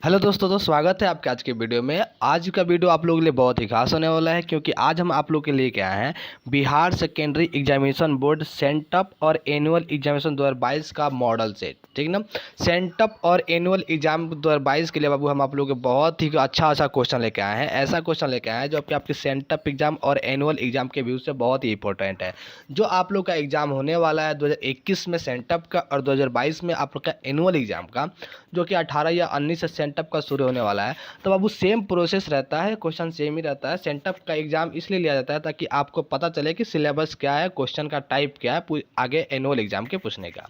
Hello दोस्तों, तो स्वागत है आपके आज के वीडियो में। आज का वीडियो आप लोगों के लिए बहुत ही खास होने वाला है, क्योंकि आज हम आप लोग के लिए क्या है, Bihar secondary examination board sent up और एनुअल एग्जामिनेशन 2022 का मॉडल सेट, ठीक ना। सेंटअप और एनुअल एग्जाम 2022 के लिए बाबू हम आप लोग के बहुत ही अच्छा क्वेश्चन लेके आए हैं। ऐसा क्वेश्चन लेके आए हैं जो कि आपके सेंटअप एग्जाम और एनुअल एग्जाम के व्यू से बहुत ही इंपॉर्टेंट है। जो आप लोग का एग्जाम होने वाला है 2021 में सेंटअप का और 2022 में आप लोग का एनुअल एग्जाम का, जो कि 18 या 19 से सेंटअप का शुरू होने वाला है। तो बाबू सेम प्रोसेस रहता है, क्वेश्चन सेम ही रहता है। सेंटअप का एग्जाम इसलिए लिया जाता है ताकि आपको पता चले कि सिलेबस क्या है, क्वेश्चन का टाइप क्या है आगे एनुअल एग्जाम के पूछने का।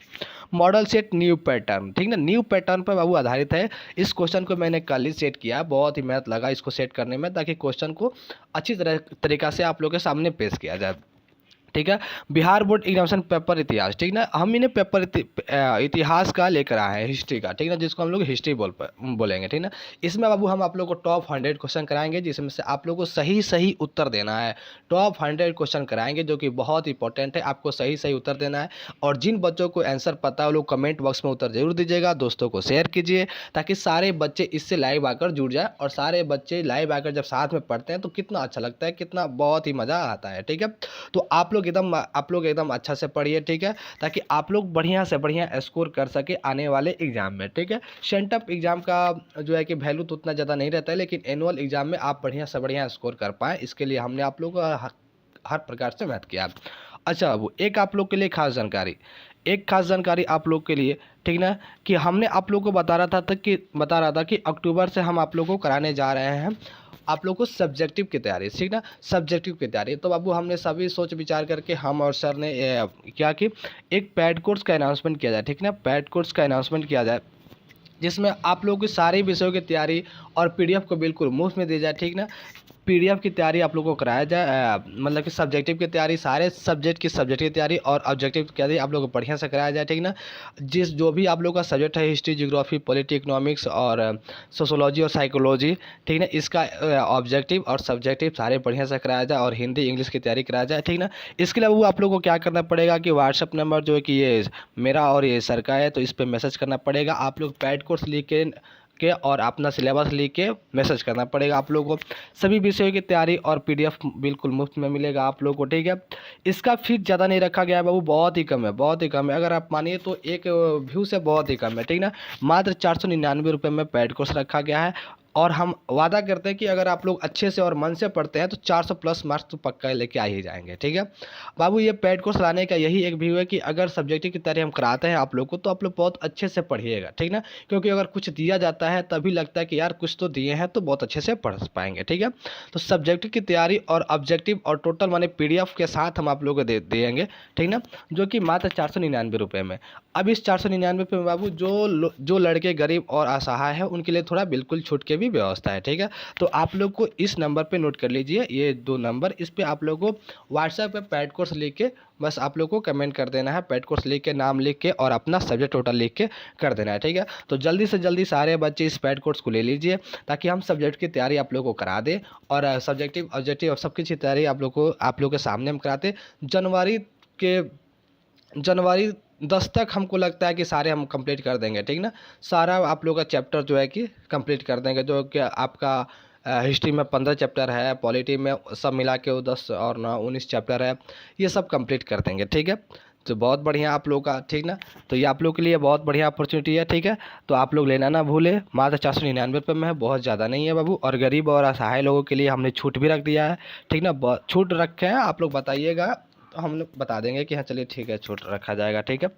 मॉडल सेट न्यू पैटर्न, ठीक ना, न्यू पैटर्न पर बाबू आधारित है। इस क्वेश्चन को मैंने कल ही सेट किया, बहुत ही मेहनत लगा इसको सेट करने में, ताकि क्वेश्चन को अच्छी तरीका से आप लोग के सामने पेश किया जाए, ठीक है। बिहार बोर्ड एग्जामिनेशन पेपर इतिहास, ठीक ना, हम इन्हें पेपर इतिहास का लेकर आए हैं, हिस्ट्री का, ठीक ना, जिसको हम लोग हिस्ट्री बोलेंगे, ठीक ना। इसमें बाबू हम आप लोग को टॉप 100 क्वेश्चन कराएंगे, जिसमें से आप लोग को सही सही उत्तर देना है। टॉप 100 क्वेश्चन कराएंगे जो कि बहुत इंपॉर्टेंट है, आपको सही सही उत्तर देना है। और जिन बच्चों को आंसर पता है वो लोग कमेंट बॉक्स में उत्तर जरूर दीजिएगा, दोस्तों को शेयर कीजिए, ताकि सारे बच्चे इससे लाइव आकर जुड़ जाए। और सारे बच्चे लाइव आकर जब साथ में पढ़ते हैं तो कितना अच्छा लगता है, कितना बहुत ही मज़ा आता है, ठीक है। तो आप लोग एकदम अच्छा से पढ़िए, ठीक है, ताकि आप लोग बढ़िया से बढ़िया स्कोर कर सके आने वाले एग्जाम में, ठीक है। सेंटअप एग्जाम का जो है कि वैल्यू तो उतना ज़्यादा नहीं रहता है, लेकिन एनुअल एग्जाम में आप बढ़िया से बढ़िया स्कोर कर पाएँ, इसके लिए हमने आप लोग का हर प्रकार से मेहनत किया। अच्छा, वो एक आप लोग के लिए खास जानकारी आप लोग के लिए, ठीक ना, कि हमने आप लोग को बता रहा था कि अक्टूबर से हम आप लोग को कराने जा रहे हैं आप लोग को सब्जेक्टिव की तैयारी, ठीक ना, सब्जेक्टिव की तैयारी। तो बाबू हमने सभी सोच विचार करके हम और सर ने क्या कि एक पैड कोर्स का अनाउंसमेंट किया जाए, ठीक ना, पैड कोर्स का अनाउंसमेंट किया जाए, जिसमें आप लोगों की सारी विषयों की तैयारी और पीडीएफ को बिल्कुल मुफ्त में दी जाए, ठीक ना। पीडीएफ की तैयारी आप लोगों को कराया जाए, मतलब कि सब्जेक्टिव की तैयारी, सारे सब्जेक्ट की सब्जेक्ट की तैयारी और ऑब्जेक्टिव की तैयारी आप लोगों को बढ़िया से कराया जाए, ठीक ना। जो भी आप लोगों का सब्जेक्ट है, हिस्ट्री, ज्योग्राफी, पॉलिटी, इकोनॉमिक्स और सोशोलॉजी और साइकोलॉजी, ठीक ना, इसका ऑब्जेक्टिव और सब्जेक्टिव सारे बढ़िया से कराया जाए, और हिंदी इंग्लिश की तैयारी कराया जाए, ठीक ना। इसके लिए वो आप लोगों को क्या करना पड़ेगा कि व्हाट्सअप नंबर जो है कि ये मेरा और ये सर का है, तो इस पर मैसेज करना पड़ेगा। आप लोग पैड कोर्स लिख के और अपना सिलेबस लिख के मैसेज करना पड़ेगा आप लोगों को। सभी विषयों की तैयारी और पीडीएफ बिल्कुल मुफ्त में मिलेगा आप लोगों को, ठीक है। इसका फीस ज़्यादा नहीं रखा गया है बाबू, बहुत ही कम है, बहुत ही कम है। अगर आप मानिए तो एक व्यू से बहुत ही कम है, ठीक ना। मात्र 499 रुपये में पैड कोर्स रखा गया है। और हम वादा करते हैं कि अगर आप लोग अच्छे से और मन से पढ़ते हैं तो 400 प्लस मार्क्स तो पक्का लेके आ ही जाएंगे, ठीक है। बाबू ये पैड कोर्स लाने का यही एक व्यू है कि अगर सब्जेक्टिव की तैयारी हम कराते हैं आप लोग को, तो आप लोग बहुत अच्छे से पढ़िएगा, ठीक ना। क्योंकि अगर कुछ दिया जाता है तभी लगता है कि यार कुछ तो दिए हैं, तो बहुत अच्छे से पढ़ पाएंगे, ठीक है। तो सब्जेक्टिव की तैयारी और ऑब्जेक्टिव और टोटल माने पीडीएफ के साथ हम आप लोगों को देंगे, ठीक ना, जो कि मात्र 499 रुपये में। अब इस 499 में बाबू जो लड़के गरीब और असहाय है उनके लिए थोड़ा बिल्कुल छूट के भी व्यवस्था है, ठीक है। तो आप लोग को इस नंबर पे नोट कर लीजिए, ये 2 नंबर, इस पे आप लोग को व्हाट्सएप पे पैड कोर्स लिख के बस आप लोग को कमेंट कर देना है, पैड कोर्स लिख के नाम लिख के और अपना सब्जेक्ट टोटल लिख के कर देना है, ठीक है। तो जल्दी से जल्दी सारे बच्चे इस पैड कोर्स को ले लीजिए, ताकि हम सब्जेक्ट की तैयारी आप लोग को करा दें, और सब्जेक्टिव ऑब्जेक्टिव और सबकी तैयारी आप लोग के सामने हम कराते। के जनवरी 10 तक हमको लगता है कि सारे हम कंप्लीट कर देंगे, ठीक ना। सारा आप लोग का चैप्टर जो है कि कंप्लीट कर देंगे, जो कि आपका हिस्ट्री में 15 चैप्टर है, पॉलिटी में सब मिला के वो 10 और 9 19 चैप्टर है, ये सब कंप्लीट कर देंगे, ठीक है। तो बहुत बढ़िया आप लोग का, ठीक ना। तो ये आप लोग के लिए बहुत बढ़िया अपॉर्चुनिटी है, ठीक है। तो आप लोग लेना ना भूले, मात्र 499 रुपये में है, बहुत ज़्यादा नहीं है बाबू। और गरीब और असहाय लोगों के लिए हमने छूट भी रख दिया है, ठीक ना, बहुत छूट रखे हैं, आप लोग बताइएगा तो हम लोग बता देंगे कि हाँ चलिए ठीक है, छूट रखा जाएगा, ठीक है।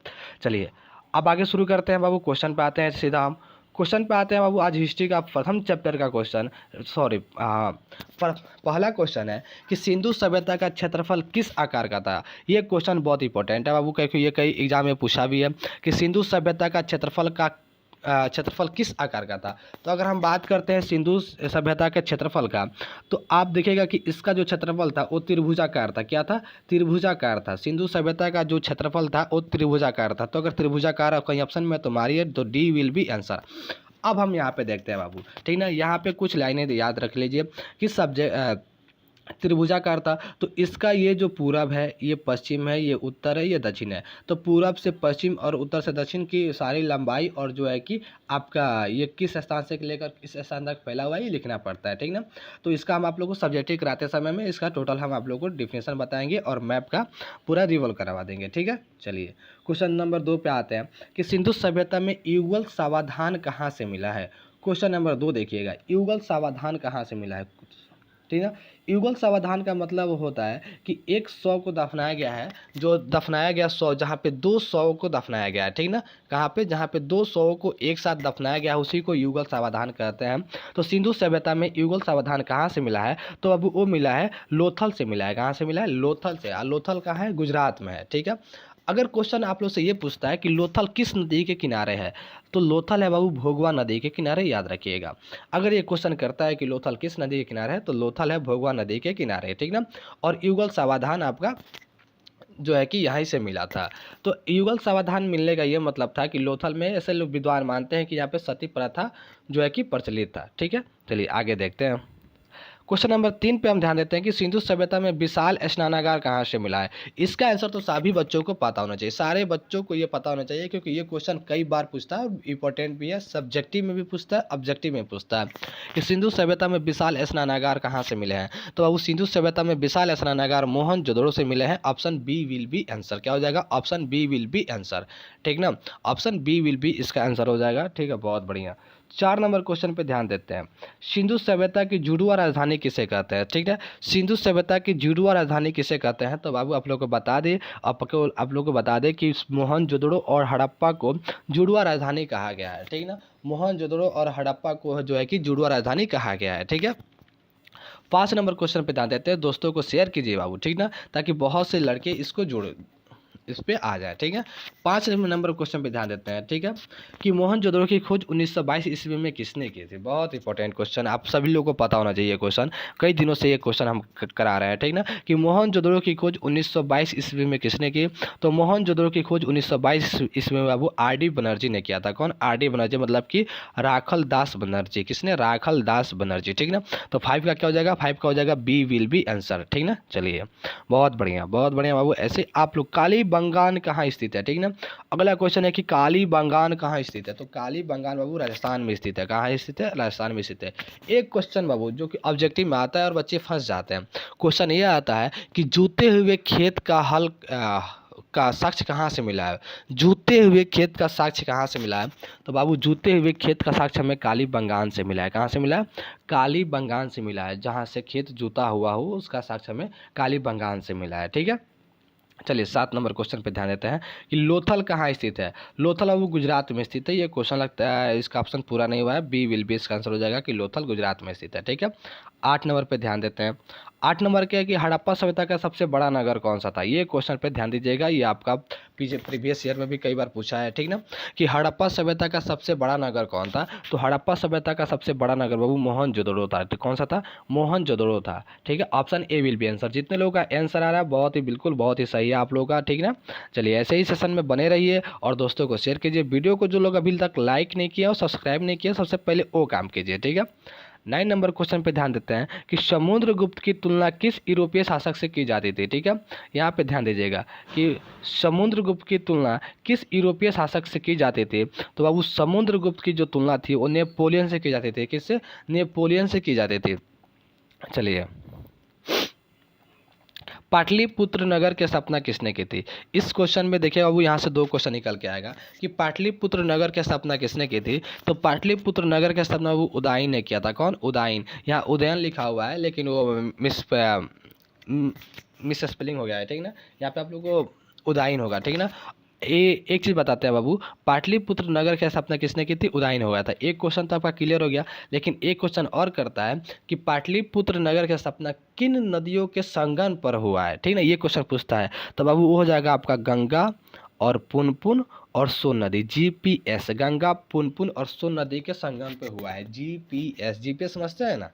चलिए अब आगे शुरू करते हैं बाबू, क्वेश्चन पे आते हैं सीधा हम। क्वेश्चन पे आते हैं बाबू, आज हिस्ट्री का प्रथम चैप्टर का क्वेश्चन, सॉरी पहला क्वेश्चन है कि सिंधु सभ्यता का क्षेत्रफल किस आकार का था। ये क्वेश्चन बहुत इंपॉर्टेंट है बाबू, क्योंकि ये कई एग्जाम में पूछा भी है कि सिंधु सभ्यता का क्षेत्रफल किस आकार का था। तो अगर हम बात करते हैं सिंधु सभ्यता के क्षेत्रफल का, तो आप देखिएगा कि इसका जो क्षेत्रफल था वो त्रिभुजाकार था। क्या था? त्रिभुजाकार था। सिंधु सभ्यता का जो क्षेत्रफल था वो त्रिभुजाकार था। तो अगर त्रिभुजाकार कहीं ऑप्शन में तो मारिए, तो डी विल बी आंसर। अब हम यहाँ पे देखते हैं बाबू, ठीक ना, यहाँ पे कुछ लाइनें याद रख लीजिए कि त्रिभुजाकार था। तो इसका ये जो पूरब है, ये पश्चिम है, ये उत्तर है, ये दक्षिण है। तो पूरब से पश्चिम और उत्तर से दक्षिण की सारी लंबाई और जो है कि आपका ये किस स्थान से लेकर किस स्थान तक फैला हुआ है ये लिखना पड़ता है, ठीक ना। तो इसका हम आप लोग को सब्जेक्टिव कराते समय में इसका टोटल हम आप लोग को डिफिनेशन बताएंगे और मैप का पूरा रिवॉल्व करवा देंगे, ठीक है। चलिए क्वेश्चन नंबर 2 पे आते हैं कि सिंधु सभ्यता में युगल सावधान कहाँ से मिला है। क्वेश्चन नंबर 2 देखिएगा, युगल सावधान कहाँ से मिला है, ठीक है। युगल सावधान का मतलब होता है कि एक शव को दफनाया गया है, जो दफनाया गया शव जहाँ पे दो शव को दफनाया गया है, ठीक ना। कहाँ पे, जहाँ पे दो शव को एक साथ दफनाया गया है उसी को युगल सावधान कहते हैं। तो सिंधु सभ्यता में युगल सावधान कहाँ से मिला है, तो अब वो मिला है लोथल से मिला है। कहाँ से मिला है, लोथल से। और लोथल कहाँ है, गुजरात में है, ठीक है। अगर क्वेश्चन आप लोग से ये पूछता है कि लोथल किस नदी के किनारे है, तो लोथल है बाबू भोगवा नदी के किनारे, याद रखिएगा। अगर ये क्वेश्चन करता है कि लोथल किस नदी के किनारे है, तो लोथल है भोगवा नदी के किनारे, ठीक ना। और युगल सावधान आपका जो है कि यहीं से मिला था। तो युगल सावधान मिलने का ये मतलब था कि लोथल में ऐसे लोग विद्वान मानते हैं कि यहाँ पे सती प्रथा जो है कि प्रचलित था, ठीक है। चलिए आगे देखते हैं। क्वेश्चन नंबर 3 पे हम ध्यान देते हैं कि सिंधु सभ्यता में विशाल स्नानागार कहाँ से मिला है। इसका आंसर तो सभी बच्चों को पता होना चाहिए, सारे बच्चों को ये पता होना चाहिए, क्योंकि ये क्वेश्चन कई बार पूछता है, इंपॉर्टेंट भी है, सब्जेक्टिव में भी पूछता है, ऑब्जेक्टिव में पूछता है कि सिंधु सभ्यता में विशाल स्नानागार कहाँ से मिले हैं। तो अब सिंधु सभ्यता में विशाल स्नानागार मोहनजोदड़ो से मिले हैं। Option B will be answer. क्या हो जाएगा, option B will be answer, ठीक ना। ऑप्शन बी विल बी इसका आंसर हो जाएगा, ठीक है, बहुत बढ़िया। 4 नंबर क्वेश्चन पे ध्यान देते हैं। सिंधु सभ्यता की जुड़वा राजधानी किसे कहते हैं, ठीक है। सिंधु सभ्यता की जुड़वा राजधानी किसे कहते हैं, तो बाबू आप लोग को बता दें, आप लोग को बता दें कि मोहनजोदड़ो और हड़प्पा को जुड़वा राजधानी कहा गया है, ठीक ना। मोहनजोदड़ो और हड़प्पा को जो है कि जुड़वा राजधानी कहा गया है, ठीक है। 5 नंबर क्वेश्चन पे ध्यान देते हैं, दोस्तों को शेयर कीजिए बाबू, ठीक ना, ताकि बहुत से लड़के इसको जुड़ इस पे आ जाए, ठीक है। 5 नंबर क्वेश्चन पे ध्यान देते हैं, ठीक है, कि मोहनजोदड़ो की खोज 1922 ईस्वी में किसने की थी। बहुत इंपॉर्टेंट क्वेश्चन, आप सभी लोगों को पता होना चाहिए क्वेश्चन, कई दिनों से ये क्वेश्चन हम करा रहे हैं, ठीक ना, कि मोहनजोदड़ो की खोज 1922 ईस्वी में किसने की। तो मोहनजोदड़ो की खोज 1922 ईस्वी में बाबू आर.डी. बनर्जी ने किया था। कौन, आर.डी. बनर्जी, मतलब कि राखल दास बनर्जी। किसने, राखल दास बनर्जी, ठीक ना। तो 5 का क्या हो जाएगा, 5 का हो जाएगा बी विल बी आंसर, ठीक ना। चलिए बहुत बढ़िया, बहुत बढ़िया बाबू। ऐसे आप लोग काली बंगान कहाँ स्थित है, ठीक ना। अगला क्वेश्चन है कि काली बंगान कहाँ स्थित है, तो काली बंगान बाबू राजस्थान में स्थित है। कहाँ स्थित है, राजस्थान में स्थित है। एक क्वेश्चन बाबू जो कि ऑब्जेक्टिव में आता है और बच्चे फंस जाते हैं। क्वेश्चन ये आता है कि जूते हुए खेत का हल का साक्ष्य कहाँ से मिला है। जूते हुए खेत का साक्ष्य कहाँ से मिला है, तो बाबू जूते हुए खेत का साक्ष्य हमें काली बंगान से मिला है। कहाँ से मिला है, काली बंगान से मिला है। जहाँ से खेत जूता हुआ हो उसका साक्ष्य हमें काली बंगान से मिला है, ठीक है। चलिए 7 नंबर क्वेश्चन पे ध्यान देते हैं कि लोथल कहाँ स्थित है। लोथल अब गुजरात में स्थित है। ये क्वेश्चन लगता है इसका ऑप्शन पूरा नहीं हुआ है, बी विल बी इसका आंसर हो जाएगा कि लोथल गुजरात में स्थित है, ठीक है। 8 नंबर पे ध्यान देते हैं। 8 नंबर क्या है कि हड़प्पा सभ्यता का सबसे बड़ा नगर कौन सा था। ये क्वेश्चन पे ध्यान दीजिएगा, ये आपका पीछे प्रीवियस ईयर में भी कई बार पूछा है, ठीक ना, कि हड़प्पा सभ्यता का सबसे बड़ा नगर कौन था। तो हड़प्पा सभ्यता का सबसे बड़ा नगर बाबू मोहनजोदड़ो था। तो कौन सा था, मोहनजोदड़ो था, ठीक है। Option A will be answer. जितने लोगों का आंसर आ रहा है बहुत ही बिल्कुल बहुत ही सही है आप लोगों का, ठीक ना। चलिए ऐसे ही सेशन में बने रहिए और दोस्तों को शेयर कीजिए। वीडियो को जो लोग अभी तक लाइक नहीं किया और सब्सक्राइब नहीं किया, सबसे पहले वो काम कीजिए, ठीक है। 9 नंबर क्वेश्चन पे ध्यान देते हैं कि समुद्रगुप्त की तुलना किस यूरोपीय शासक से की जाती थी, ठीक है। यहाँ पे ध्यान दीजिएगा कि समुद्रगुप्त की तुलना किस यूरोपीय शासक से की जाती थी। तो बाबू समुद्रगुप्त की जो तुलना थी वो नेपोलियन से की जाती थी। किससे, नेपोलियन से की जाती थी। चलिए पाटलिपुत्र नगर की स्थापना किसने की थी। इस क्वेश्चन में देखिए बाबू यहाँ से 2 क्वेश्चन निकल के आएगा कि पाटलिपुत्र नगर की स्थापना किसने की थी। तो पाटलिपुत्र नगर की स्थापना वो उदयन ने किया था। कौन, उदयन। यहाँ उदयन लिखा हुआ है लेकिन वो मिस स्पेलिंग हो गया है, ठीक ना। यहाँ पे आप लोग को उदयन होगा, ठीक ना। एक चीज़ बताते हैं बाबू, पाटलिपुत्र नगर की स्थापना किसने की थी, उदयन हो गया था। एक क्वेश्चन तो आपका क्लियर हो गया, लेकिन एक क्वेश्चन और करता है कि पाटलिपुत्र नगर की स्थापना किन नदियों के संगम पर हुआ है, ठीक ना। ये क्वेश्चन पूछता है तो बाबू वो हो जाएगा आपका गंगा और पुनपुन और सोन नदी। जीपीएस, गंगा पुनपुन और सोन नदी के संगम पे हुआ है। जीपीएस, जीपीएस समझते हैं ना,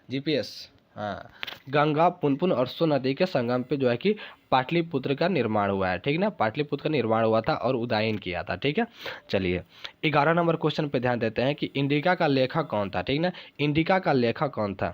जीपीएस, हाँ। गंगा पुनपुन और सोन नदी के संगम पे जो है कि पाटलिपुत्र का निर्माण हुआ है, ठीक ना। पाटलिपुत्र का निर्माण हुआ था और उदयन किया था, ठीक है। चलिए 11 नंबर क्वेश्चन पे ध्यान देते हैं कि इंडिका का लेखक कौन था, ठीक ना। इंडिका का लेखक कौन था।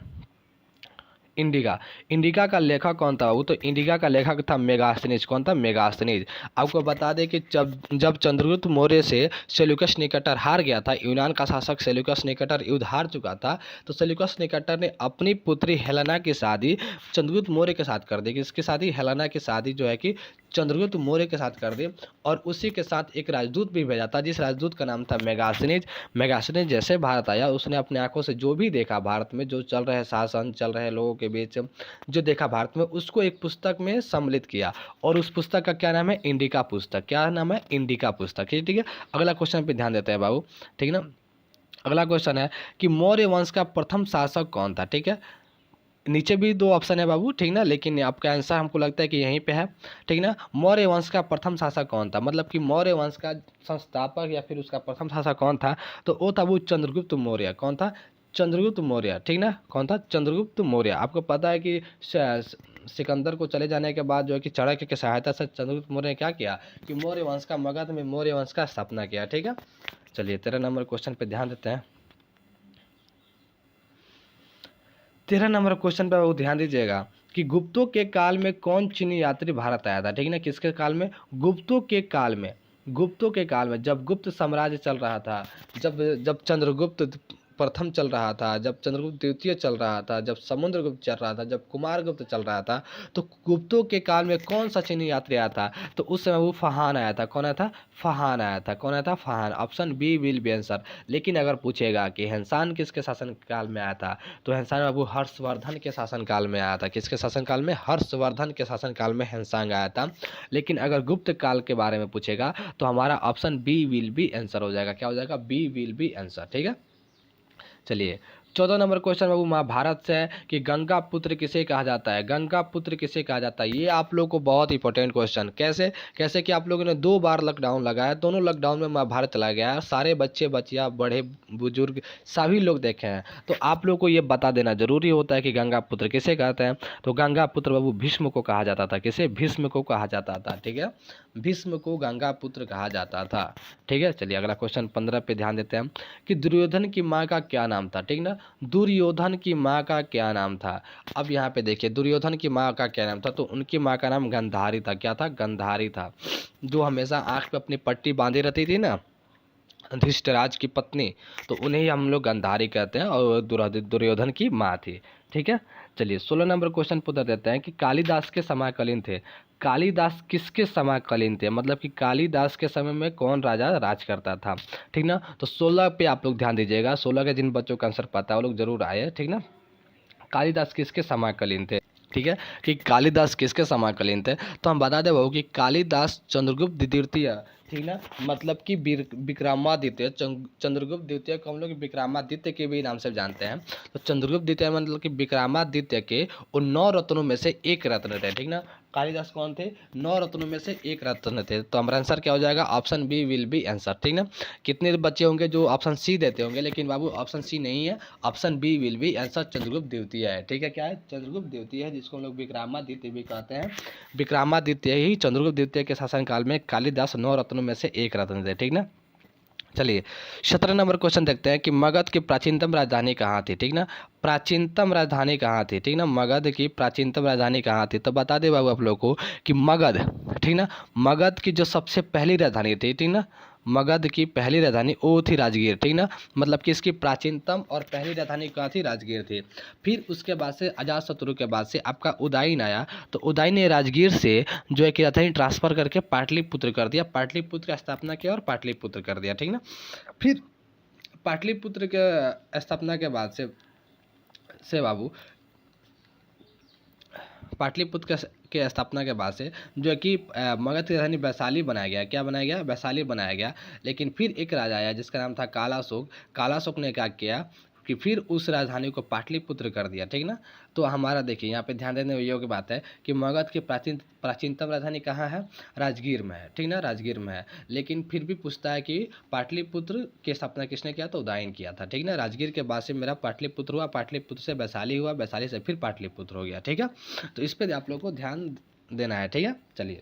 इंडिका। इंडिका का लेखक कौन था? वो तो इंडिका का लेखक था मेगास्थनीज। कौन था? मेगास्थनीज। आपको बता दें कि जब जब चंद्रगुप्त मौर्य से सेल्यूकस निकेटर हार गया था, यूनान का शासक सेल्यूकस निकेटर युद्ध हार चुका था, तो सेल्यूकस निकेटर ने अपनी पुत्री हेलेना की शादी चंद्रगुप्त मौर्य के साथ कर दी। किसकी शादी? हेलेना की शादी जो है कि चंद्रगुप्त मौर्य के साथ कर दी। और उसी के साथ एक राजदूत भी भेजा था, जिस राजदूत का नाम था मेगास्थनीज। मेगास्थनीज जैसे भारत आया, उसने अपने आंखों से जो भी देखा भारत में, जो चल रहे शासन, चल रहे लोगों के बीच जो देखा भारत में, उसको एक पुस्तक में सम्मिलित किया। और उस पुस्तक का क्या नाम है? इंडिका पुस्तक। क्या नाम है? इंडिका पुस्तक। ठीक है। अगला क्वेश्चन पे ध्यान देते हैं बाबू। ठीक है ना। अगला क्वेश्चन है कि मौर्य वंश का प्रथम शासक कौन था? ठीक है। नीचे भी दो ऑप्शन है बाबू, ठीक ना, लेकिन आपका आंसर हमको लगता है कि यहीं पे है। ठीक ना। मौर्य वंश का प्रथम शासक कौन था? मतलब कि मौर्य वंश का संस्थापक या फिर उसका प्रथम शासक कौन था? तो वो था वो चंद्रगुप्त मौर्य। कौन था? चंद्रगुप्त मौर्य। ठीक ना। कौन था? चंद्रगुप्त मौर्य। आपको पता है कि सिकंदर को चले जाने के बाद जो है कि चाणक्य की सहायता से चंद्रगुप्त मौर्य ने क्या किया कि मौर्य वंश का मगध में मौर्य वंश का स्थापना किया। ठीक है। चलिए 13 नंबर क्वेश्चन पे ध्यान देते हैं। 13 नंबर क्वेश्चन पे वो ध्यान दीजिएगा कि गुप्तों के काल में कौन चीनी यात्री भारत आया था? ठीक है ना। किसके काल में? गुप्तों के काल में। गुप्तों के काल में जब गुप्त साम्राज्य चल रहा था, जब जब चंद्रगुप्त प्रथम चल रहा था, जब चंद्रगुप्त द्वितीय चल रहा था, जब समुद्रगुप्त चल रहा था, जब कुमारगुप्त चल रहा था, तो गुप्तों के काल में कौन सा चीनी यात्री आया था? तो उस समय वो फहान आया था। कौन आया था? फहान आया था। कौन आया था? Fahan. Option B will be answer. लेकिन अगर पूछेगा कि हेनसान किसके शासन काल में आया था, तो हेनसान बाबू हर्षवर्धन के शासनकाल में आया था। किसके शासनकाल में? हर्षवर्धन के शासनकाल में हेनसांग आया था। लेकिन अगर गुप्त काल के बारे में पूछेगा तो हमारा option B will be answer हो जाएगा। क्या हो जाएगा? B will be answer. ठीक है। चलिए 14 नंबर क्वेश्चन बाबू महाभारत से है कि गंगा पुत्र किसे कहा जाता है? गंगा पुत्र किसे कहा जाता है? ये आप लोग को बहुत इंपॉर्टेंट क्वेश्चन। कैसे? कैसे कि आप लोगों ने 2 बार लॉकडाउन लगाया, दोनों लॉकडाउन में महाभारत चला गया, सारे बच्चे बच्चियां बड़े बुजुर्ग सभी लोग देखे हैं। तो आप लोग को ये बता देना जरूरी होता है कि गंगा पुत्र किसे कहते हैं। तो गंगा पुत्र बाबू भीष्म को कहा जाता था। किसे? भीष्म को कहा जाता था। ठीक है। भीष्म को गंगा पुत्र कहा जाता था। ठीक है। चलिए अगला क्वेश्चन 15 पे ध्यान देते हैं कि दुर्योधन की माँ का क्या नाम था? ठीक ना। दुर्योधन की माँ का क्या नाम था? अब यहाँ पे देखिए दुर्योधन की माँ का क्या नाम था। तो उनकी माँ का नाम गंधारी था। क्या था? गंधारी था। जो हमेशा आँख पे अपनी पट्टी बांधी रहती थी ना, धृष्टराज की पत्नी, तो उन्हें ही हम लोग गंधारी कहते हैं, और दुर्योधन की माँ थी। ठीक है। चलिए 16 नंबर क्वेश्चन पूछ देते हैं कि कालिदास के समकालीन थे। कालिदास किसके समकालीन थे? मतलब कि कालिदास के समय में कौन राजा राज करता था? ठीक ना। तो 16 पे आप लोग ध्यान दीजिएगा। 16 के जिन बच्चों का आंसर पता है वो लोग जरूर आए। ठीक ना। कालिदास किसके समकालीन थे? ठीक है। कि कालिदास किसके समकालीन थे? तो हम बता दें बहू कि कालिदास चंद्रगुप्त द्वितीय, ठीक ना, मतलब कि विक्रमादित्य, चंद्रगुप्त द्वितीय को हम लोग विक्रमादित्य के भी नाम से जानते हैं। तो चंद्रगुप्त द्वितीय मतलब कि विक्रमादित्य के उन 9 रत्नों में से एक रत्न थे। ठीक ना। कालिदास कौन थे? 9 रत्नों में से एक रत्न थे। तो हमारा आंसर क्या हो जाएगा? Option B will be answer. ठीक ना। कितने बच्चे होंगे जो ऑप्शन सी देते होंगे, लेकिन बाबू ऑप्शन सी नहीं है, option B will be answer Chandragupta द्वितीय है। ठीक है। क्या है? चंद्रगुप्त द्वितीय है, जिसको हम लोग विक्रमादित्य भी कहते हैं। विक्रमादित्य ही चंद्रगुप्त द्वितीय के शासनकाल में कालिदास 9 रत्नों में से एक रत्न थे। ठीक ना। चलिए 17 नंबर क्वेश्चन देखते हैं कि मगध की प्राचीनतम राजधानी कहाँ थी? ठीक ना। प्राचीनतम राजधानी कहाँ थी? ठीक ना। मगध की प्राचीनतम राजधानी कहाँ थी? तो बता दे बाबू आप लोग को कि मगध, ठीक ना, मगध की जो सबसे पहली राजधानी थी, ठीक ना, मगध की पहली राजधानी वो थी राजगीर। ठीक ना। मतलब कि इसकी प्राचीनतम और पहली राजधानी कहाँ थी? राजगीर थी। फिर उसके बाद से अजातशत्रु के बाद से आपका उदयन आया, तो उदयन ने राजगीर से जो है कि राजधानी ट्रांसफर करके पाटलिपुत्र कर दिया, पाटलिपुत्र की स्थापना किया और पाटलिपुत्र कर दिया। ठीक ना। फिर पाटलिपुत्र के स्थापना के बाद से बाबू पाटलिपुत्र के स्थापना के बाद से जो है कि मगध की राजधानी वैशाली बनाया गया। क्या बनाया गया? वैशाली बनाया गया। लेकिन फिर एक राजा आया जिसका नाम था कालाशोक। कालाशोक ने क्या किया कि फिर उस राजधानी को पाटलिपुत्र कर दिया। ठीक ना। तो हमारा देखिए यहाँ पे ध्यान देने योग्य बात है कि मगध की प्राचीनतम राजधानी कहाँ है? राजगीर में है। ठीक ना। राजगीर में है। लेकिन फिर भी पूछता है कि पाटलिपुत्र की स्थापना किसने किया? तो उदयन किया था। ठीक ना। राजगीर के बाद से मेरा पाटलिपुत्र हुआ, पाटलिपुत्र से वैशाली हुआ, वैशाली से फिर पाटलिपुत्र हो गया। ठीक है। तो इस पर आप लोग को ध्यान देना है। ठीक है। चलिए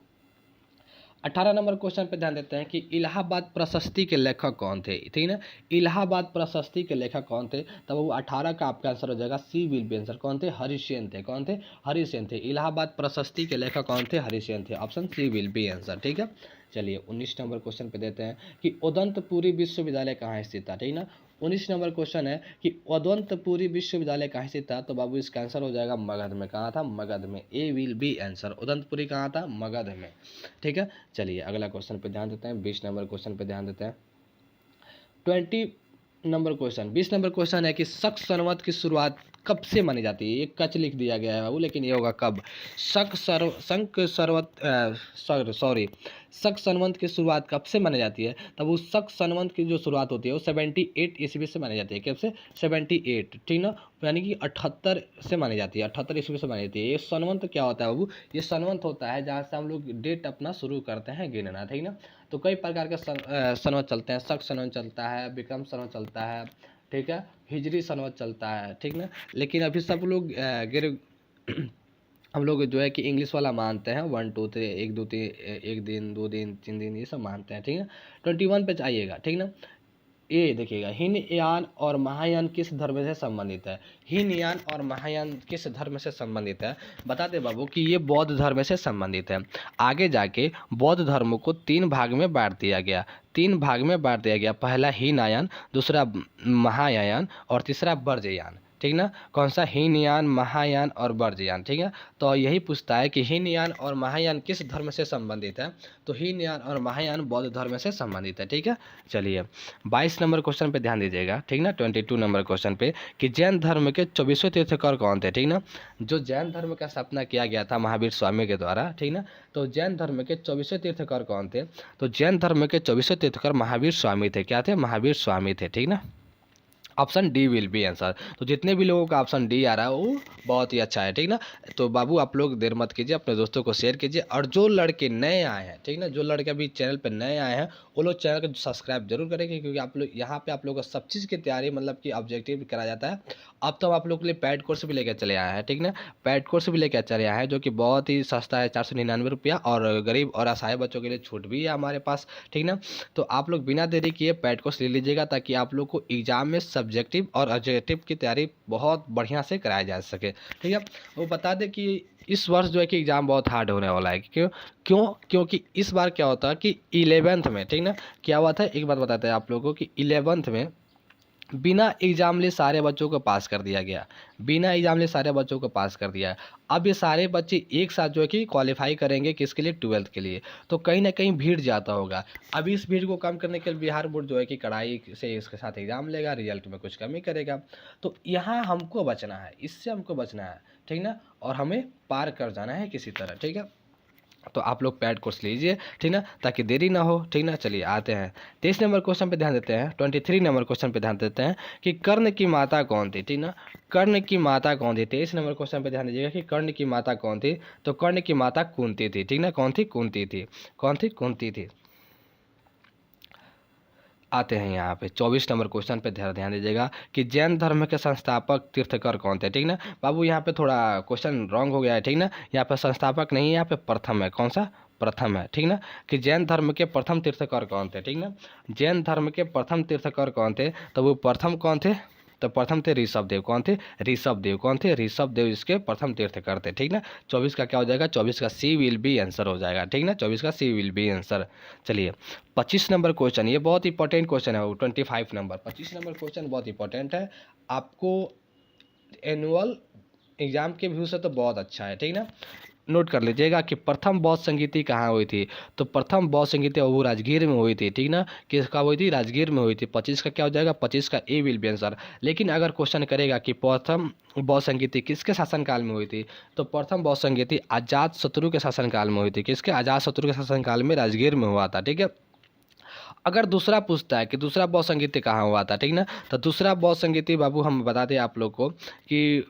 18 नंबर क्वेश्चन पे ध्यान देते हैं कि इलाहाबाद प्रशस्ति के लेखक कौन थे, ठीक है ना। इलाहाबाद प्रशस्ति के लेखक कौन थे, तब वो 18 का आपका आंसर हो जाएगा सी विल बी आंसर। कौन थे, हरिसेन थे। कौन थे, हरिसेन थे। इलाहाबाद प्रशस्ति के लेखक कौन थे, हरिसेन थे। Option C will be answer, ठीक है। चलिए 19 नंबर क्वेश्चन पे देते हैं कि उदंतपुरी विश्वविद्यालय कहाँ स्थित था, ठीक है ना। 19 नंबर क्वेश्चन है कि उदंतपुरी विश्वविद्यालय कहाँ स्थित था, तो बाबू इसका आंसर हो जाएगा मगध में। कहाँ था, मगध में। ए विल बी आंसर। उदंतपुरी कहाँ था, मगध में, ठीक है। चलिए अगला क्वेश्चन पे ध्यान देते हैं। 20 नंबर क्वेश्चन पे ध्यान देते हैं। 20 नंबर क्वेश्चन है कि शक संवत की शुरुआत कब से मानी जाती है। ये कच लिख दिया गया है बाबू, लेकिन ये होगा कब। शक संवत की शुरुआत कब से मानी जाती है, तब उस शक संवत की जो शुरुआत होती है वो 78 ईस्वी से मानी जाती है। कब से, 78, ठीक ना, यानी कि 78 से मानी जाती है। 78 ईस्वी से मानी जाती है। ये संवत क्या होता है बाबू, ये संवत होता है जहाँ से हम लोग डेट अपना शुरू करते हैं गिनना, ठीक ना। तो कई प्रकार के संवत चलते हैं। शक संवत चलता है, विक्रम संवत चलता है, ठीक है, हिजरी संवत चलता है, ठीक ना। लेकिन अभी सब लोग हम लोग जो है कि इंग्लिश वाला मानते हैं। 1 2 3 1 2 3 1 दिन 2 दिन 3 दिन ये सब मानते हैं, ठीक है। 21 पे आइएगा, ठीक ना। ये देखिएगा, हीनयान और महायान किस धर्म से संबंधित है। हीनयान और महायान किस धर्म से संबंधित है, बता दे बाबू कि ये बौद्ध धर्म से संबंधित है। आगे जाके बौद्ध धर्म को 3 भाग में बांट दिया गया। 3 भाग में बांट दिया गया। पहला हीनयान, दूसरा महायान और तीसरा वर्जयान, ठीक ना। कौन सा, हीनयान, महायान और वर्जयान, ठीक है। तो यही पूछता है कि हीनयान और महायान किस धर्म से संबंधित है, तो हीनयान और महायान बौद्ध धर्म से संबंधित है, ठीक है। चलिए 22 नंबर क्वेश्चन पे ध्यान दीजिएगा, ठीक ना। 22 नंबर क्वेश्चन पे कि जैन धर्म के 24वें तीर्थंकर कौन थे, ठीक ना। जो जैन धर्म का स्थापना किया गया था महावीर स्वामी के द्वारा, ठीक ना। तो जैन धर्म के 24वें तीर्थंकर कौन थे, तो जैन धर्म के 24वें तीर्थंकर महावीर स्वामी थे। क्या थे, महावीर स्वामी थे, ठीक ना। Option D will be answer. तो जितने भी लोगों का ऑप्शन डी आ रहा है वो बहुत ही अच्छा है, ठीक ना। तो बाबू आप लोग देर मत कीजिए, अपने दोस्तों को शेयर कीजिए। और जो लड़के नए आए हैं, ठीक ना, जो लड़के अभी चैनल पे नए आए हैं वो लोग चैनल को सब्सक्राइब जरूर करेंगे, क्योंकि आप लोग यहाँ पे आप लोगों को सब चीज़ की तैयारी मतलब कि ऑब्जेक्टिव कराया जाता है। अब तो हम आप लोग के लिए पैड कोर्स भी लेकर चले आए हैं, ठीक ना। पैड कोर्स भी लेकर चले आए हैं जो कि बहुत ही सस्ता है, 499 रुपया, और गरीब और असहाय बच्चों के लिए छूट भी है हमारे पास, ठीक ना। तो आप लोग बिना देरी किए पैड कोर्स ले लीजिएगा, ताकि आप लोग को एग्जाम में सब्जेक्टिव और ऑब्जेक्टिव की तैयारी बहुत बढ़िया से कराया जा सके, ठीक है। वो बता दें कि इस वर्ष जो है कि एग्ज़ाम बहुत हार्ड होने वाला है। क्योंकि इस बार क्या होता है कि 11th में, ठीक ना, क्या हुआ था, एक बात बताते हैं आप लोगों को कि 11th में बिना एग्जाम ले सारे बच्चों को पास कर दिया गया। बिना एग्जाम ले सारे बच्चों को पास कर दिया। अब ये सारे बच्चे एक साथ जो है कि क्वालिफाई करेंगे किसके लिए, 12th के लिए। तो कहीं ना कहीं भीड़ ज़्यादा होगा। अब इस भीड़ को कम करने के लिए बिहार बोर्ड जो है कि कड़ाई से इसके साथ एग्जाम लेगा, रिजल्ट में कुछ कमी करेगा। तो यहाँ हमको बचना है, इससे हमको बचना है, ठीक ना। और हमें पार कर जाना है किसी तरह, ठीक है। तो आप लोग पैड कोर्स लीजिए, ठीक ना, ताकि देरी ना हो, ठीक ना। चलिए आते हैं 23 नंबर क्वेश्चन पे ध्यान देते हैं। 23 नंबर क्वेश्चन पे ध्यान देते हैं कि कर्ण की माता कौन थी, ठीक ना। कर्ण की माता कौन थी। 23 नंबर क्वेश्चन पे ध्यान दीजिएगा कि कर्ण की माता कौन थी, तो कर्ण की माता कुंती थी, ठीक ना। कौन थी, कुंती थी। कौन थी, कुंती थी। आते हैं यहाँ पे 24 नंबर क्वेश्चन पे ध्यान दीजिएगा कि जैन धर्म के संस्थापक तीर्थंकर कौन थे, ठीक ना। बाबू यहाँ पे थोड़ा क्वेश्चन रॉन्ग हो गया है, ठीक ना। यहाँ पे संस्थापक नहीं है, यहाँ पे प्रथम है। कौन सा, प्रथम है, ठीक ना। कि जैन धर्म के प्रथम तीर्थंकर कौन थे, ठीक ना। जैन धर्म के प्रथम तीर्थंकर कौन थे, तो वो प्रथम कौन थे, तो प्रथम थे ऋषभ देव। कौन थे, ऋषभ देव। कौन थे, ऋषभ देव इसके प्रथम तीर्थंकर थे, ठीक ना। 24 का क्या हो जाएगा, 24 का सी विल बी आंसर हो जाएगा, ठीक ना। 24 का सी विल बी आंसर। चलिए 25 नंबर क्वेश्चन, ये बहुत इंपॉर्टेंट क्वेश्चन है। 25 नंबर 25 नंबर क्वेश्चन बहुत इंपॉर्टेंट है आपको, एनुअल एग्जाम के व्यू से तो बहुत अच्छा है, ठीक ना। नोट कर लीजिएगा कि प्रथम बौद्ध संगीति कहाँ हुई थी, तो प्रथम बौद्ध संगीति वो राजगीर में हुई थी, ठीक ना। किसका हुई थी, राजगीर में हुई थी। 25 का क्या हो जाएगा, 25 का ए विल बी आंसर। लेकिन अगर क्वेश्चन करेगा कि प्रथम बौद्ध संगीति किसके शासनकाल में हुई थी, तो प्रथम बौद्ध संगीति अजात शत्रु के शासनकाल में हुई थी। किसके, अजात शत्रु के शासनकाल में राजगीर में हुआ था, ठीक है। अगर दूसरा पूछता है कि दूसरा बौद्ध संगीति कहाँ हुआ था, ठीक ना, तो दूसरा बौद्ध संगीति बाबू हम बता दें आप लोग को कि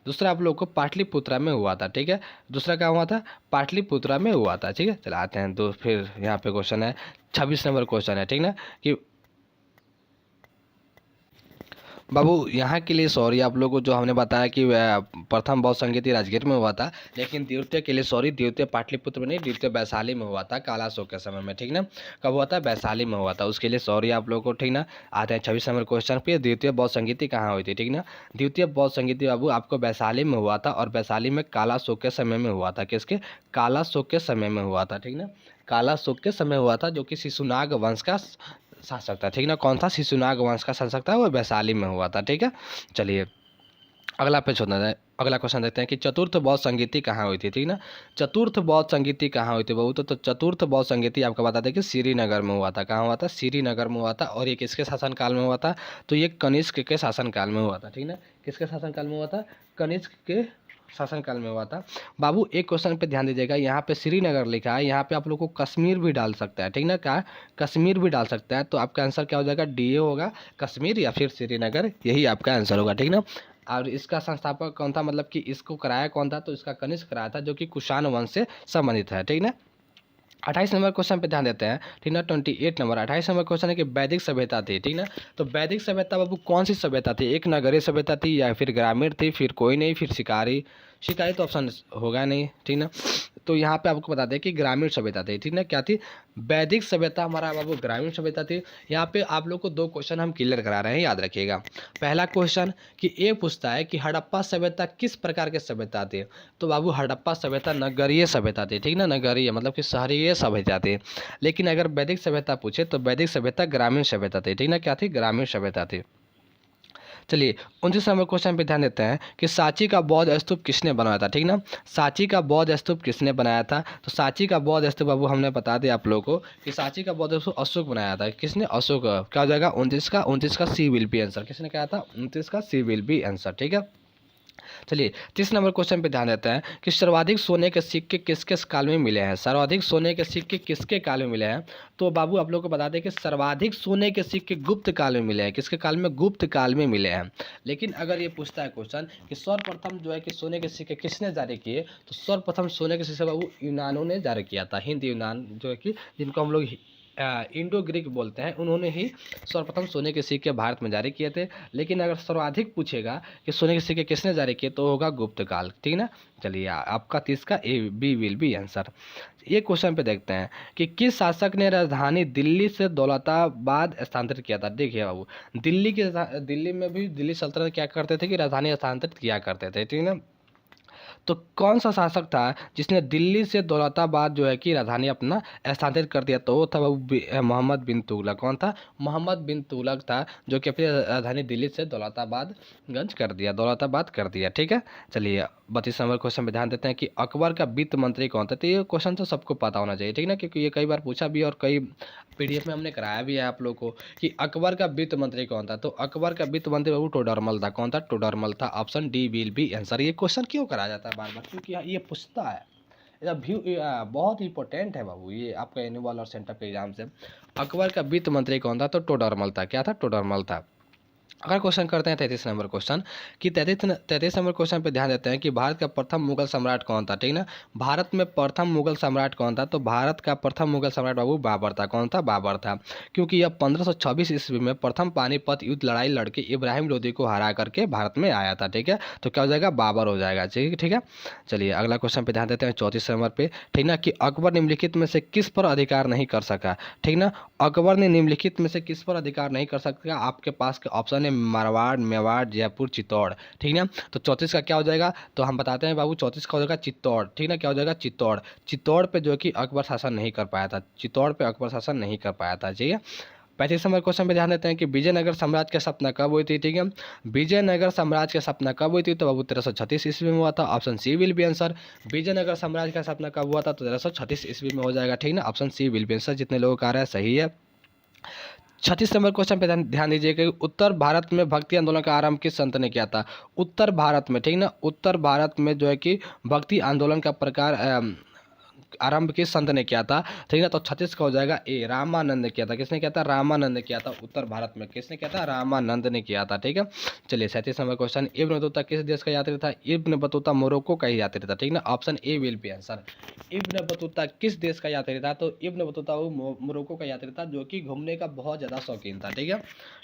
दूसरा आप लोग को पाटलिपुत्रा में हुआ था, ठीक है। दूसरा क्या हुआ था, पाटलिपुत्रा में हुआ था, ठीक है। चलो आते हैं तो फिर यहाँ पे क्वेश्चन है 26 नंबर क्वेश्चन है, ठीक ना, कि बाबू यहाँ के लिए सॉरी आप लोगों को, जो हमने बताया कि प्रथम बौद्ध संगीति राजगीर में हुआ था, लेकिन द्वितीय के लिए सॉरी, द्वितीय पाटलिपुत्र में नहीं, द्वितीय वैशाली में हुआ था काला अशोक के समय में, ठीक ना। कब हुआ था? वैशाली में हुआ था, उसके लिए सॉरी आप लोगों को, ठीक ना। आते हैं 26 नंबर क्वेश्चन पे, द्वितीय बौद्ध संगीति कहाँ हुई थी, ठीक ना। द्वितीय बौद्ध संगीति बाबू आपको वैशाली में हुआ था, और वैशाली में काला अशोक के समय में हुआ था। किसके? काला अशोक के समय में हुआ था, ठीक ना। काला अशोक के समय हुआ था, जो कि शिशुनाग वंश का शासक था, ठीक ना। कौन था? शिशुनाग वंश का शासक था, वो वैशाली में हुआ था, ठीक है। चलिए अगला पेज होता है, अगला क्वेश्चन देखते हैं कि चतुर्थ बौद्ध संगीति कहाँ हुई थी, ठीक ना। चतुर्थ बौद्ध संगीति कहाँ हुई थी बाबू? तो चतुर्थ बौद्ध संगीति आपको बता दें कि श्रीनगर में हुआ था। कहाँ हुआ था? श्रीनगर में हुआ था। और ये किसके शासनकाल में हुआ था? तो ये कनिष्क के शासनकाल में हुआ था, ठीक ना। किसके शासनकाल में हुआ था? कनिष्क के शासनकाल में हुआ था। बाबू एक क्वेश्चन पे ध्यान दीजिएगा, यहाँ पे श्रीनगर लिखा है, यहाँ पे आप लोग को कश्मीर भी डाल सकता है, ठीक ना। क्या? कश्मीर भी डाल सकता है, तो आपका आंसर क्या हो जाएगा? डीए होगा, कश्मीर या फिर श्रीनगर, यही आपका आंसर होगा, ठीक ना। और इसका संस्थापक कौन था, मतलब कि इसको कराया कौन था? तो इसका कनिष्क कराया था, जो कि कुषाण वंश से संबंधित है, ठीक ना। 28 नंबर क्वेश्चन पे ध्यान देते हैं, ठीक ना। 28 नंबर 28 नंबर क्वेश्चन है कि वैदिक सभ्यता थी, ठीक ना। तो वैदिक सभ्यता बाबू कौन सी सभ्यता थी? एक नगरीय सभ्यता थी, या फिर ग्रामीण थी, फिर कोई नहीं, फिर शिकारी? शिकारी तो ऑप्शन होगा नहीं, ठीक ना। तो यहाँ पे आपको बता दें कि ग्रामीण सभ्यता थी, ठीक ना। क्या थी? वैदिक सभ्यता हमारा बाबू ग्रामीण सभ्यता थी। यहाँ पे आप लोग को दो क्वेश्चन हम क्लियर करा रहे हैं, याद रखिएगा। पहला क्वेश्चन कि एक पूछता है कि हड़प्पा सभ्यता किस प्रकार के सभ्यता थी? तो बाबू हड़प्पा सभ्यता नगरीय सभ्यता थी, ठीक ना। नगरीय मतलब कि शहरीय सभ्यता थी। लेकिन अगर वैदिक सभ्यता पूछे तो वैदिक सभ्यता ग्रामीण सभ्यता थी, ठीक ना। क्या थी? ग्रामीण सभ्यता थी। चलिए 29 नंबर क्वेश्चन पे ध्यान देते हैं कि सांची का बौद्ध स्तूप किसने बनाया था, ठीक ना। सांची का बौद्ध स्तूप किसने बनाया था? तो सांची का बौद्ध स्तूप बाबू हमने बता दिया आप लोगों को कि सांची का बौद्ध स्तूप अशोक बनाया था। किसने? अशोक। क्या हो जाएगा? 29 का सी विल बी आंसर। किसने कहा था? 29 का सी विल बी आंसर, ठीक है। चलिए 30 नंबर क्वेश्चन पे ध्यान देते हैं कि सर्वाधिक सोने के सिक्के किसके काल में मिले हैं? सर्वाधिक सोने के सिक्के किसके काल में मिले हैं? तो बाबू आप लोग को बता दें कि सर्वाधिक सोने के सिक्के गुप्त काल में मिले हैं। किसके काल में? गुप्त काल में मिले हैं। लेकिन अगर ये पूछता है क्वेश्चन कि सर्वप्रथम जो है कि सोने के सिक्के किसने जारी किए, तो सर्वप्रथम सोने के सिक्के बाबू यूनानों ने जारी किया था। हिंद यूनान जो है कि जिनको हम लोग इंडो ग्रीक बोलते हैं, उन्होंने ही सर्वप्रथम सोने के सिक्के भारत में जारी किए थे। लेकिन अगर सर्वाधिक पूछेगा कि सोने के सिक्के किसने जारी किए, तो होगा गुप्त काल, ठीक ना। चलिए आपका 30 का A B will be answer. ये क्वेश्चन पे देखते हैं कि किस शासक ने राजधानी दिल्ली से दौलताबाद स्थानांतरित किया था? देखिए बाबू, दिल्ली में भी दिल्ली सल्तनत क्या करते थे कि राजधानी स्थानांतरित किया करते थे, ठीक ना। तो कौन सा शासक था जिसने दिल्ली से दौलताबाद जो है कि राजधानी अपना स्थानांतरित कर दिया? तो वो था मोहम्मद बिन तुगलक। कौन था? मोहम्मद बिन तुगलक था, जो कि अपनी राजधानी दिल्ली से दौलताबाद कर दिया, दौलताबाद कर दिया, ठीक है। चलिए 32 नंबर क्वेश्चन पे ध्यान देते हैं कि अकबर का वित्त मंत्री कौन था? तो ये क्वेश्चन तो सबको पता होना चाहिए, ठीक ना, क्योंकि ये कई बार पूछा भी और कई पीडीएफ में हमने कराया भी है आप लोग को कि अकबर का वित्त मंत्री कौन था। तो अकबर का वित्त मंत्री बाबू टोडरमल था। कौन था? टोडरमल था। Option D will be answer. ये क्वेश्चन क्यों कराया जाता है बार बार? क्योंकि ये पूछता है, बहुत इंपॉर्टेंट है बाबू ये आपका एनुअल और सेंटर के एग्जाम से। अकबर का वित्त मंत्री कौन था? तो टोडरमल था। क्या था? टोडरमल था। अगर क्वेश्चन करते हैं 33 नंबर क्वेश्चन कि 33 नंबर क्वेश्चन पे ध्यान देते हैं कि भारत का प्रथम मुगल सम्राट कौन था, ठीक ना। भारत में प्रथम मुगल सम्राट कौन था? तो भारत का प्रथम मुगल सम्राट बाबू बाबर था। कौन था? बाबर था, क्योंकि यह 1526 ईस्वी में प्रथम पानीपत युद्ध लड़ाई लड़के इब्राहिम लोदी को हरा करके भारत में आया था, ठीक है। तो क्या हो जाएगा? बाबर हो जाएगा, ठीक है। चलिए अगला क्वेश्चन पे ध्यान देते हैं 34 नंबर पे, ठीक ना, कि अकबर निम्नलिखित में से किस पर अधिकार नहीं कर सका, ठीक ना। अकबर ने निम्नलिखित में से किस पर अधिकार नहीं कर सका? आपके पास के ऑप्शन है मारवाड़, मेवाड़, जयपुर, चित्तौड़, ठीक ना। तो 34 का क्या हो जाएगा? तो हम बताते हैं बाबू, 34 का हो जाएगा चित्तौड़, ठीक ना। क्या हो जाएगा? चित्तौड़। चित्तौड़ पे जो कि अकबर शासन नहीं कर पाया था, चित्तौड़ पे अकबर शासन नहीं कर पाया था, ठीक है। 35 नंबर क्वेश्चन पे ध्यान देते हैं कि विजयनगर साम्राज्य की स्थापना कब हुई थी, ठीक है। विजयनगर साम्राज्य की स्थापना कब हुई थी? तो बाबू 1336 ईस्वी में हुआ था। Option C will be answer. Vijayanagara साम्राज्य की स्थापना कब हुआ था? तो 1336 ईस्वी में हो जाएगा, ठीक ना। Option C will be answer. जितने लोगों का आ रहा है सही है। 36 नंबर क्वेश्चन पे ध्यान दीजिए कि उत्तर भारत में भक्ति आंदोलन का आरंभ किस संत ने किया था? उत्तर भारत में, ठीक ना, उत्तर भारत में जो है कि भक्ति आंदोलन का प्रकार आरंभ किस संत ने किया था, ठीक है। तो 36 का हो जाएगा ए, रामानंद ने किया था। किसने किया था? रामानंद ने किया था। उत्तर भारत में किसने किया था? रामानंद ने किया था, ठीक है। चलिए 37 नंबर क्वेश्चन, इब्न बतूता किस देश का यात्री था? इब्न बतूता मोरक्को का ही यात्री था, ठीक ना। Option A will be answer. Ibn Battuta किस देश का यात्री था? तो इब्न बतूता वो मोरक्को का यात्री था, जो कि घूमने का बहुत ज़्यादा शौकीन था, ठीक है।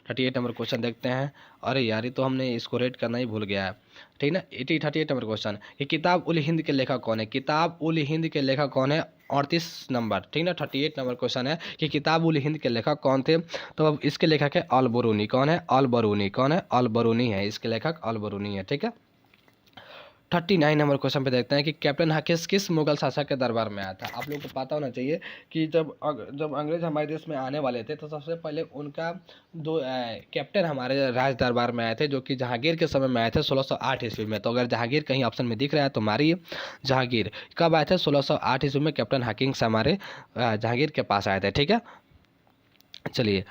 38 नंबर क्वेश्चन देखते हैं। अरे यार, ये तो हमने इसको रेट करना ही भूल गया है, ठीक ना। 38 नंबर क्वेश्चन कि किताब उल हिंद के लेखक कौन है, किताब उल हिंद के लेखक कौन है, 38 नंबर, ठीक ना। 38 नंबर क्वेश्चन है कि किताब उल हिंद के लेखक कौन थे। तो अब इसके लेखक है अल बरूनी। कौन है? अल बरूनी। कौन है? अल बरूनी है, इसके लेखक अल बरूनी है, ठीक है। 39 नंबर क्वेश्चन पे देखते हैं कि कैप्टन हाकिस किस मुगल शासक के दरबार में आया था। आप लोगों को पता होना चाहिए कि जब अंग्रेज हमारे देश में आने वाले थे तो सबसे पहले उनका दो कैप्टन हमारे राज दरबार में आए थे, जो कि जहांगीर के समय में आए थे 1608 ईस्वी में। तो अगर जहांगीर कहीं ऑप्शन में दिख रहा है तो मारिए। जहांगीर कब आए थे? 1608 ईस्वी में कैप्टन हाकिंस हमारे जहांगीर के पास आए थे, ठीक है। चलिए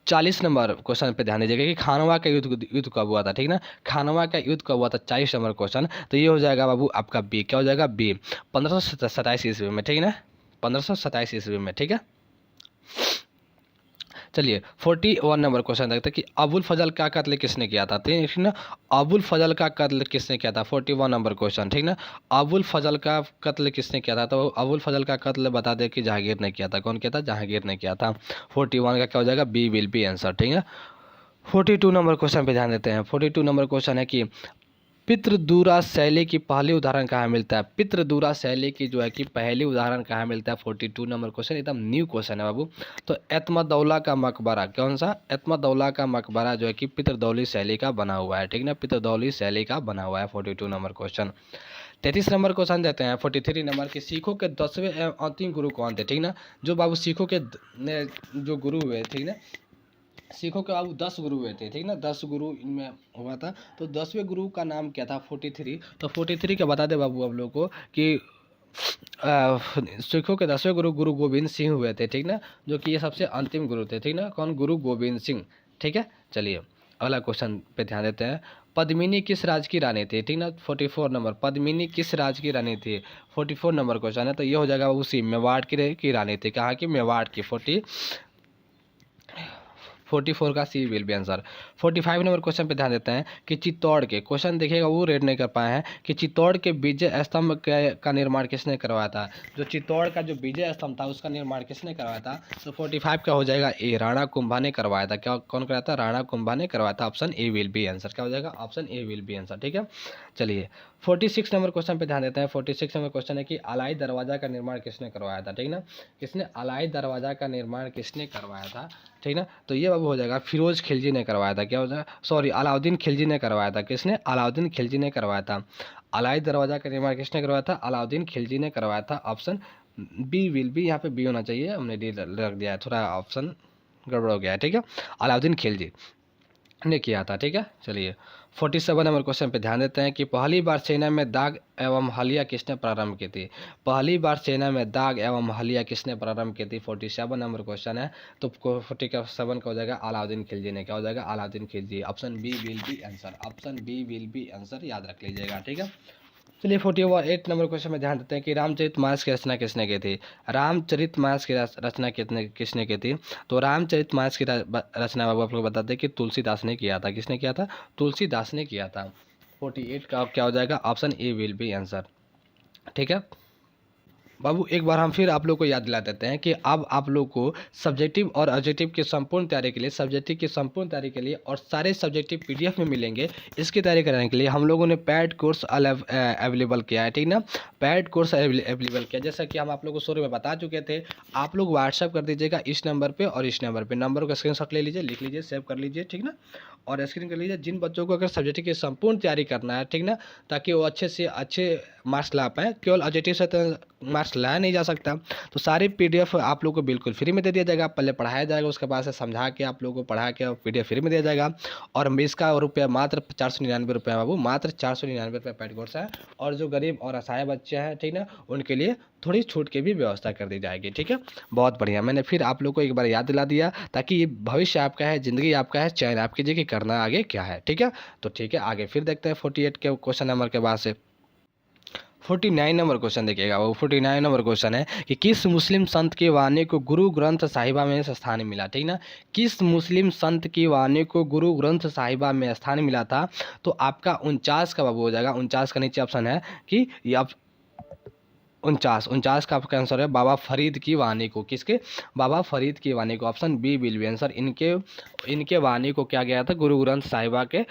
40 नंबर क्वेश्चन पे ध्यान दीजिएगा कि खानवा का युद्ध कब हुआ था, ठीक ना। खानवा का युद्ध कब हुआ था, 40 नंबर क्वेश्चन। तो ये हो जाएगा बाबू आपका बी। क्या हो जाएगा? बी, 1527 ईस्वी में, ठीक ना, 1527 ईस्वी में, ठीक है। चलिए 41 नंबर क्वेश्चन देखते हैं कि अबुल फजल का कत्ल किसने किया था, ठीक ना। अबुल फजल का कत्ल किसने किया था, 41 नंबर क्वेश्चन, ठीक ना। अबुल फजल का कत्ल किसने किया था? तो अबुल फजल का कत्ल बता दे कि जहांगीर ने किया था। कौन किया था? जहांगीर ने किया था। 41 का क्या हो जाएगा? बी विल बी आंसर, ठीक है। 42 नंबर क्वेश्चन पे ध्यान देते हैं। 42 नंबर क्वेश्चन है कि पितृदूरा शैली की पहली उदाहरण कहाँ मिलता है। पितृदूरा शैली की जो है कि पहली उदाहरण कहाँ मिलता है, 42 नंबर क्वेश्चन, एकदम न्यू क्वेश्चन है बाबू। तो एतमदौला का मकबरा, कौन सा? एतमदौला का मकबरा जो है कि पितृदौली शैली का बना हुआ है, ठीक ना, पितृदौली शैली का बना हुआ है। 42 नंबर क्वेश्चन। 33 नंबर क्वेश्चन देते हैं। 43 नंबर के सिखों के 10वें एवं अंतिम गुरु कौन थे, ठीक ना। जो बाबू सिखों के जो गुरु हुए, ठीक ना, सिखों के बाबू 10 गुरु हुए थे, ठीक ना, 10 गुरु इनमें हुआ था। तो 10वें गुरु का नाम क्या था? 43। तो 43 का बता दे बाबू आप लोग को कि सिखों के 10वें गुरु गुरु गोविंद सिंह हुए थे, ठीक ना, जो कि ये सबसे अंतिम गुरु थे, ठीक ना। कौन? गुरु गोविंद सिंह, ठीक है। चलिए अगला क्वेश्चन पे ध्यान देते हैं। पद्मिनी किस राज्य की रानी थी, ठीक ना। 44 नंबर, पद्मिनी किस राज्य की रानी थी, 44 नंबर क्वेश्चन है। तो ये हो जाएगा उसी मेवाड़ की रानी थी। कहाँ की? मेवाड़ की। 44 का C will be answer. 45 number question पे ध्यान देते हैं कि चित्तौड़ के, क्वेश्चन देखिएगा वो रेड नहीं कर पाए हैं, कि चित्तौड़ के विजय स्तंभ का निर्माण किसने करवाया था। जो चित्तौड़ का जो विजय स्तंभ था उसका निर्माण किसने करवाया था। तो 45 का हो जाएगा ए, राणा कुंभा ने करवाया था। क्या कौन कराया था? राणा कुंभा ने करवाया था। Option A will be answer. क्या हो जाएगा? Option A will be answer, ठीक है। चलिए 46 नंबर क्वेश्चन पे ध्यान देते हैं। 46 नंबर क्वेश्चन है कि अलाई दरवाजा का निर्माण किसने करवाया था, ठीक ना। किसने? अलाई दरवाजा का निर्माण किसने करवाया था, ठीक ना। तो ये बाबू हो जाएगा फिरोज खिलजी ने करवाया था। क्या हो जाएगा? सॉरी, अलाउद्दीन खिलजी ने करवाया था। किसने? अलाउद्दीन खिलजी ने करवाया था। अलाई दरवाजा का निर्माण किसने करवाया था? अलाउद्दीन खिलजी ने करवाया था। ऑप्शन बी विल बी, यहाँ पे बी होना चाहिए, हमने डी रख दिया है, थोड़ा ऑप्शन गड़बड़ हो गया है, ठीक है। अलाउद्दीन खिलजी ने किया था, ठीक है। चलिए 47 नंबर क्वेश्चन पे ध्यान देते हैं कि पहली बार सेना में दाग एवं हलिया किसने प्रारंभ की थी। पहली बार सेना में दाग एवं हलिया किसने प्रारंभ की थी। 47 नंबर क्वेश्चन है। तो 47 का हो जाएगा अलाउद्दीन खिलजी ने। क्या हो जाएगा? Alauddin Khilji. Option B will be answer. Option B will be answer, याद रख लीजिएगा, ठीक है। चलिए 48 नंबर क्वेश्चन में ध्यान देते हैं कि रामचरितमानस की रचना किसने की थी। रामचरितमानस की रचना किसने की थी। तो रामचरितमानस की रचना बाबू आप लोग बताते हैं कि तुलसीदास ने किया था। किसने किया था? तुलसीदास ने किया था। 48 का क्या हो जाएगा? Option A will be answer, ठीक है। बाबू एक बार हम फिर आप लोग को याद दिला देते हैं कि अब आप लोग को सब्जेक्टिव और ऑब्जेक्टिव की संपूर्ण तैयारी के लिए, सब्जेक्टिव की संपूर्ण तैयारी के लिए और सारे सब्जेक्टिव पीडीएफ में मिलेंगे। इसकी तैयारी कराने के लिए हम लोगों ने पैड कोर्स अवेलेबल किया है, ठीक ना। पैड कोर्स अवेलेबल किया, जैसा कि हम आप लोग को शुरू में बता चुके थे। आप लोग व्हाट्सअप कर दीजिएगा इस नंबर पर और इस नंबर पर। नंबर का स्क्रीनशॉट ले लीजिए, लिख लीजिए, सेव कर लीजिए, ठीक ना, और स्क्रीन कर लीजिए। जिन बच्चों को अगर सब्जेक्ट की संपूर्ण तैयारी करना है, ठीक ना, ताकि वो अच्छे से अच्छे मार्क्स ला पाएँ, केवल ऑब्जेक्टिव से तो मार्क्स लाया नहीं जा सकता। तो सारी पीडीएफ आप लोग को बिल्कुल फ्री में दे दिया जाएगा। पहले पढ़ाया जाएगा, उसके बाद से समझा के आप लोगों को पढ़ा के पीडीएफ फ्री में दिया जाएगा। और इसका रुपया मात्र 499 रुपये बाबू, मात्र 499 रुपये पेड कोर्स है। और जो गरीब और असहाय बच्चे हैं, ठीक ना, उनके लिए थोड़ी छूट की भी व्यवस्था कर दी जाएगी, ठीक है। बहुत बढ़िया, मैंने फिर आप लोग को एक बार याद दिला दिया ताकि ये भविष्य आपका है, ज़िंदगी आपका है, चयन आप कीजिए कि करना आगे क्या है, ठीक है। तो ठीक है, आगे फिर देखते हैं 48 के क्वेश्चन नंबर के बाद से 49 नंबर क्वेश्चन देखिएगा। वो 49 नंबर क्वेश्चन है कि किस मुस्लिम संत की वाणी को गुरु ग्रंथ साहिबा में स्थान मिला, ठीक ना। किस मुस्लिम संत की वाणी को गुरु ग्रंथ साहिबा में स्थान मिला था। तो आपका 49 का बाबू हो जाएगा। 49 का नीचे ऑप्शन है कि 49 का आपका आंसर है बाबा फरीद की वाणी को। किसके? बाबा फरीद की वाणी को। Option B will be answer. इनके वाणी को क्या गया था? गुरु ग्रंथ साहिबा के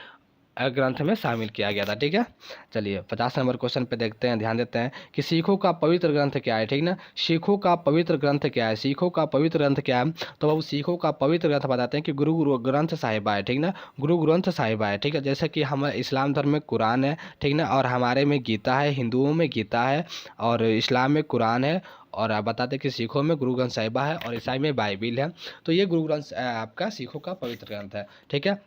ग्रंथ में शामिल किया गया था। ठीक है, चलिए 50 नंबर क्वेश्चन पे देखते हैं, ध्यान देते हैं कि सिखों का पवित्र ग्रंथ क्या है। ठीक ना, सिखों का पवित्र ग्रंथ क्या है? सिखों का पवित्र ग्रंथ क्या है? तो बाबू सिखों का पवित्र ग्रंथ बताते हैं कि गुरु ग्रंथ साहिबा है। ठीक ना, गुरु ग्रंथ साहिबा है। ठीक है, जैसे कि हम इस्लाम धर्म में कुरान है, ठीक ना, और हमारे में गीता है, हिंदुओं में गीता है, और इस्लाम में कुरान है, और आप बताते हैं कि सिखों में गुरु ग्रंथ साहिबा है, और ईसाई में बाइबिल है। तो ये गुरु ग्रंथ आपका सिखों का पवित्र ग्रंथ है। ठीक है,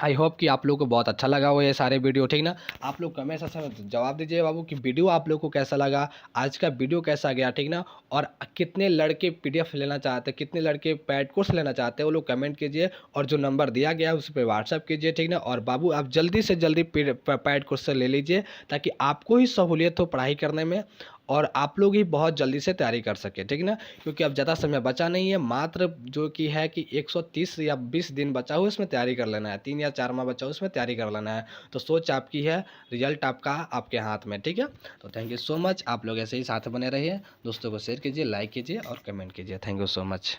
आई होप कि आप लोग को बहुत अच्छा लगा हो ये सारे वीडियो। ठीक ना, आप लोग कमेंट सेक्शन में जवाब दीजिए बाबू कि वीडियो आप लोग को कैसा लगा, आज का वीडियो कैसा गया। ठीक ना, और कितने लड़के पीडीएफ लेना चाहते हैं, कितने लड़के पैड कोर्स लेना चाहते हैं, वो लोग कमेंट कीजिए, और जो नंबर दिया गया है उस पर व्हाट्सअप कीजिए। ठीक ना, और बाबू आप जल्दी से जल्दी पैड कोर्स से ले लीजिए, ताकि आपको ही सहूलियत हो पढ़ाई करने में, और आप लोग ही बहुत जल्दी से तैयारी कर सके। ठीक ना, क्योंकि अब ज़्यादा समय बचा नहीं है, मात्र जो कि है कि 130 या 20 दिन बचा हो, इसमें तैयारी कर लेना है। 3 या 4 माह बचा हो, उसमें तैयारी कर लेना है। तो सोच आपकी है, रिजल्ट आपका आपके हाथ में। ठीक है, तो थैंक यू सो मच। आप लोग ऐसे ही साथ बने रहिए, दोस्तों को शेयर कीजिए, लाइक कीजिए और कमेंट कीजिए। Thank you so much.